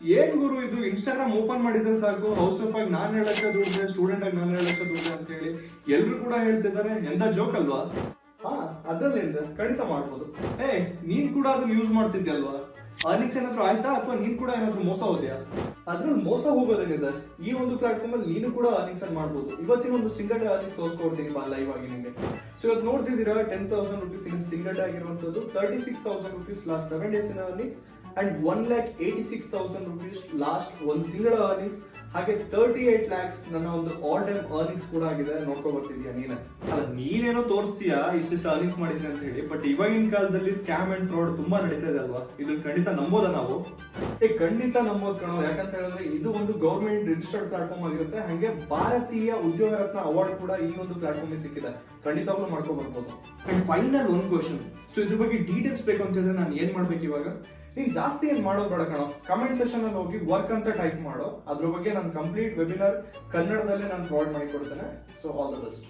ಏನ್ ಗುರು ಇದು, Instagram open ಮಾಡಿದ್ರೆ ಸಾಕು ಹೌಸ್ ವೈಫ್ ಆಗಿ ನಾನು 2 ಲಕ್ಷ ದುಡ್ಡೆ, ಸ್ಟೂಡೆಂಟ್ ಆಗಿ ನಾನು 2 ಲಕ್ಷ ದುಡ್ಡೆ ಅಂತ ಹೇಳಿ ಎಲ್ರು ಕೂಡ ಹೇಳ್ತಿದ್ದಾರೆ. ಎಂತ ಜೋಕ್ ಅಲ್ವಾ? ಹಾ, ಅದ್ರಲ್ಲಿಂದ ಖಂಡಿತ ಮಾಡ್ಬೋದು. ನೀನ್ ಕೂಡ ಅದನ್ನ ಯೂಸ್ ಮಾಡ್ತಿದ್ಯಲ್ವಾ? ಅರ್ನಿಂಗ್ಸ್ ಏನಾದ್ರು ಆಯ್ತಾ, ಅಥವಾ ನೀನ್ ಕೂಡ ಏನಾದ್ರು ಮೋಸ ಹೋದ್ಯಾ? ಅದ್ರಲ್ಲಿ ಮೋಸ ಹೋಗೋದೇನಿದೆ? ಈ ಒಂದು ಪ್ಲಾಟ್ಫಾರ್ಮ್ ಅಲ್ಲಿ ನೀನು ಕೂಡ ಅರ್ನಿಂಗ್ಸ್ ಅನ್ನು ಮಾಡ್ಬೋದು. ಇವತ್ತಿನ ಒಂದು ಸಿಂಗಲ್ ಡೇ ಅರ್ನಿಂಗ್ಸ್ ತೋರಿಸ್ಕೊಡ್ತೀನಿ ಲೈವ್ ಆಗಿ ನಿಮಗೆ. ಸೊ ಇವತ್ತು ನೋಡ್ತಿದ್ದೀರಾ 10,000 rupees ಇನ್ ಸಿಂಗಲ್ ಡೇ ಆಗಿರುವಂತದ್ದು, 36,000 rupees last 7 days in earnings and 1,86,000 rupees last 1 ತಿಂಗಳ ಅರ್ನಿಂಗ್ಸ್. ಹಾಗೆ 38 lakhs ನನ್ನ ಒಂದು ಆಲ್ ಟೈಮ್ ಅರ್ನಿಂಗ್ಸ್ ಕೂಡ ಆಗಿದೆ. ನೋಡ್ಕೊ ಬರ್ತಿದ್ಯಾ ನೀನೆ? ಅಲ್ಲ, ನೀನೇನೋ ತೋರಿಸ್ತೀಯಾ ಇಷ್ಟಿಷ್ಟು ಅರ್ನಿಂಗ್ಸ್ ಮಾಡಿದ್ರೆ ಅಂತ ಹೇಳಿ, ಬಟ್ ಇವಾಗಿನ ಕಾಲದಲ್ಲಿ ಸ್ಕ್ಯಾಮ್ ಅಂಡ್ ಫ್ರಾಡ್ ತುಂಬಾ ನಡೀತಾ ಇದೆ ಅಲ್ವಾ? ಇದನ್ನ ಖಂಡಿತ ನಂಬೋದ ನಾವು? ಖಂಡಿತ ನಂಬೋದ್ ಕಣೋ. ಯಾಕಂತ ಹೇಳಿದ್ರೆ ಇದು ಒಂದು ಗೌರ್ಮೆಂಟ್ ರಿಜಿಸ್ಟರ್ಡ್ ಪ್ಲಾಟ್ಫಾರ್ಮ್ ಆಗಿರುತ್ತೆ. ಹಾಗೆ ಭಾರತೀಯ ಉದ್ಯೋಗ ರತ್ನ ಅವಾರ್ಡ್ ಕೂಡ ಈ ಒಂದು ಪ್ಲಾಟ್ಫಾರ್ಮ್ ಸಿಕ್ಕಿದೆ. ಖಂಡಿತವಾಗ್ಲೂ ಮಾಡ್ಕೊ ಬರ್ಬೋದು. ಅಂಡ್ ಫೈನಲ್ ಒಂದು ಕ್ವಶನ್, ಸೊ ಇದ್ರ ಬಗ್ಗೆ ಡೀಟೇಲ್ಸ್ ಬೇಕು ಅಂತ ಹೇಳಿದ್ರೆ ನಾನು ಏನ್ ಮಾಡ್ಬೇಕು ಇವಾಗ? ನೀನ್ ಜಾಸ್ತಿ ಏನ್ ಮಾಡೋದು ಬೇಡ ಕಣೋ. ಕಮೆಂಟ್ ಸೆಕ್ಷನ್ ಅಲ್ಲಿ ಹೋಗಿ ವರ್ಕ್ ಅಂತ ಟೈಪ್ ಮಾಡೋ. ಅದ್ರ ಬಗ್ಗೆ ನಾನು ಕಂಪ್ಲೀಟ್ ವೆಬಿನಾರ್ ಕನ್ನಡದಲ್ಲೇ ನಾನು ಪ್ರೊವೈಡ್ ಮಾಡಿ ಕೊಡ್ತೇನೆ. So all the best.